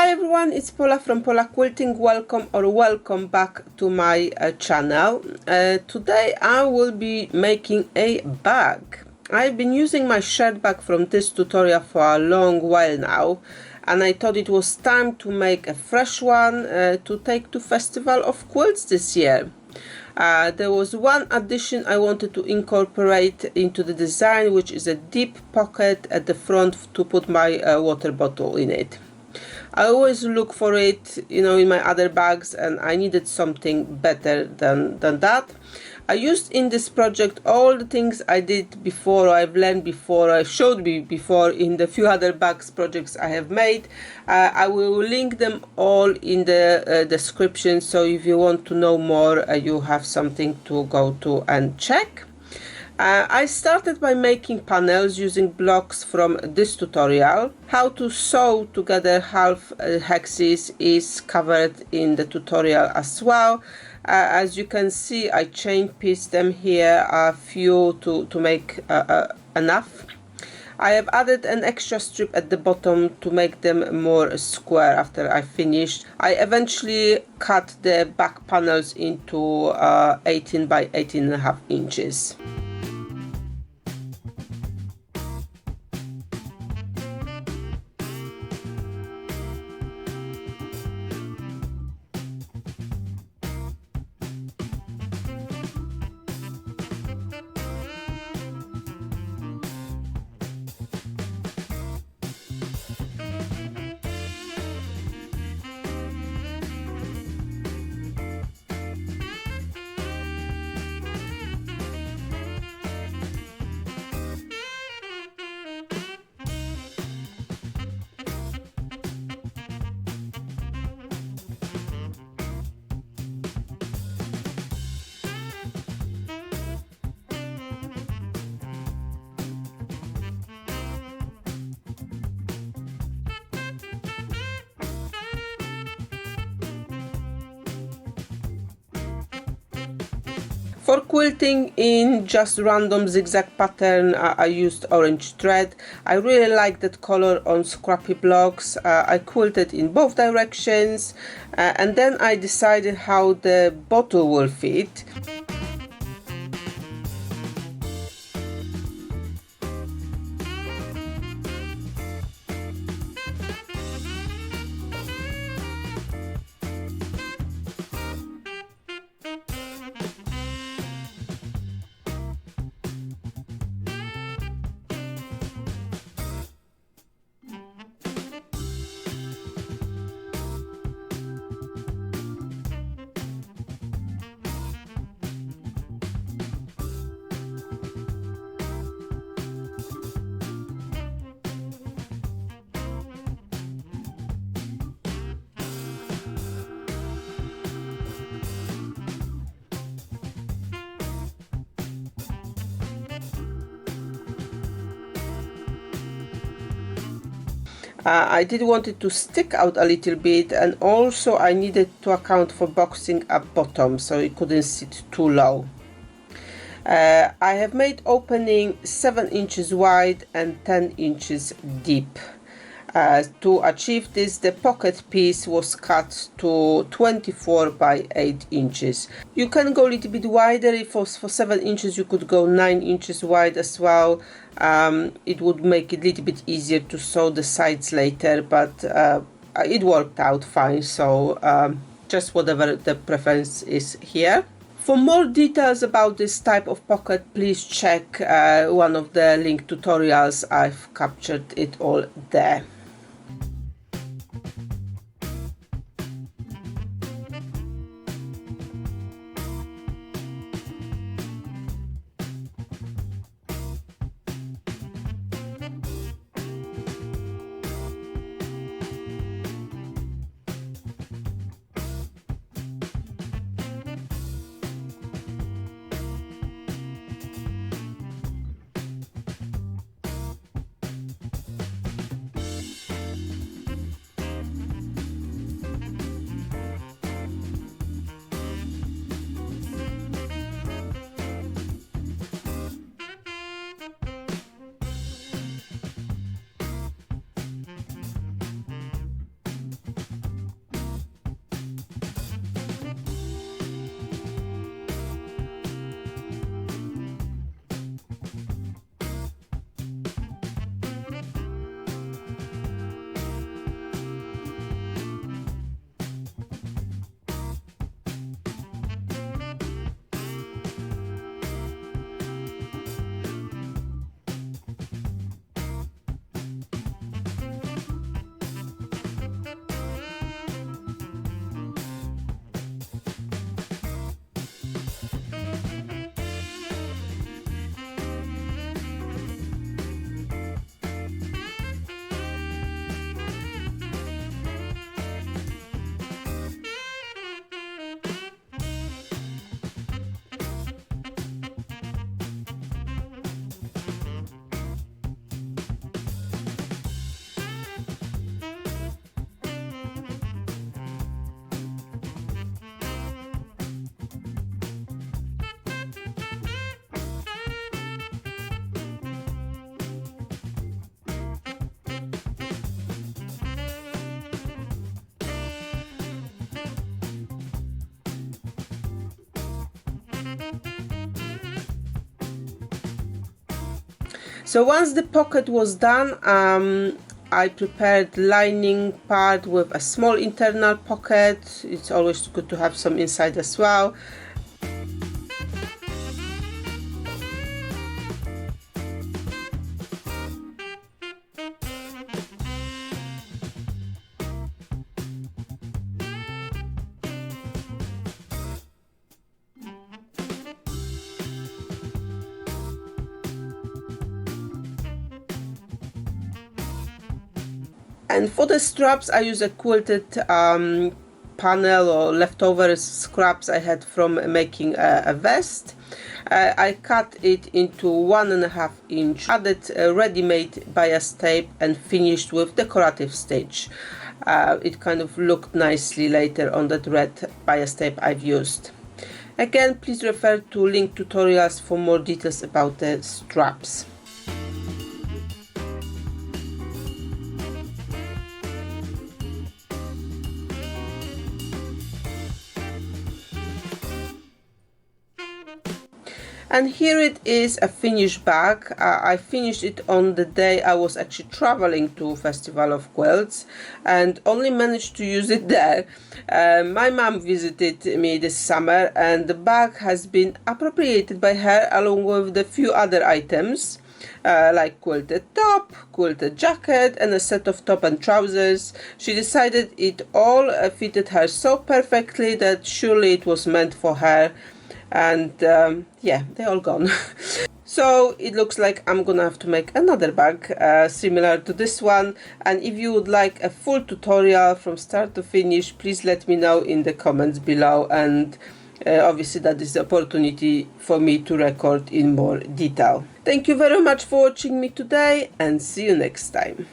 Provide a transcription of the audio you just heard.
Hi everyone, it's Paula from Paula Quilting. Welcome back to my channel. Today I will be making a bag. I've been using my shirt bag from this tutorial for a long while now, and I thought it was time to make a fresh one to take to Festival of Quilts this year. There was one addition I wanted to incorporate into the design, which is a deep pocket at the front to put my water bottle in it. I always look for it, in my other bags, and I needed something better than that. I used in this project all the things I did before, or I've learned before, I showed me before in the few other bags projects I have made. I will link them all in the description, so if you want to know more, you have something to go to and check. I started by making panels using blocks from this tutorial. How to sew together half hexes is covered in the tutorial as well. As you can see, I chain pieced them here, a few to make enough. I have added an extra strip at the bottom to make them more square after I finished. I eventually cut the back panels into 18 by 18.5 inches. For quilting in just random zigzag pattern, I used orange thread. I really like that color on scrappy blocks. I quilted in both directions, and then I decided how the bottle will fit. I did want it to stick out a little bit, and also I needed to account for boxing up bottom so it couldn't sit too low. I have made opening 7 inches wide and 10 inches deep. To achieve this, the pocket piece was cut to 24 by 8 inches. You can go a little bit wider. If for 7 inches you could go 9 inches wide as well. It would make it a little bit easier to sew the sides later, but it worked out fine, so just whatever the preference is here. For more details about this type of pocket, please check one of the link tutorials. I've captured it all there. So once the pocket was done, I prepared lining part with a small internal pocket. It's always good to have some inside as well. And for the straps, I use a quilted panel or leftover scraps I had from making a vest. I cut it into 1.5 inch, added ready-made bias tape and finished with decorative stitch. It kind of looked nicely later on that red bias tape I've used. Again, please refer to link tutorials for more details about the straps. And here it is, a finished bag. I finished it on the day I was actually traveling to Festival of Quilts and only managed to use it there. My mom visited me this summer and the bag has been appropriated by her along with a few other items. Like quilted top, quilted jacket and a set of top and trousers. She decided it all fitted her so perfectly that surely it was meant for her. And yeah, they're all gone. So it looks like I'm gonna have to make another bag similar to this one, and if you would like a full tutorial from start to finish, please let me know in the comments below, and obviously that is the opportunity for me to record in more detail. Thank you very much for watching me today and see you next time.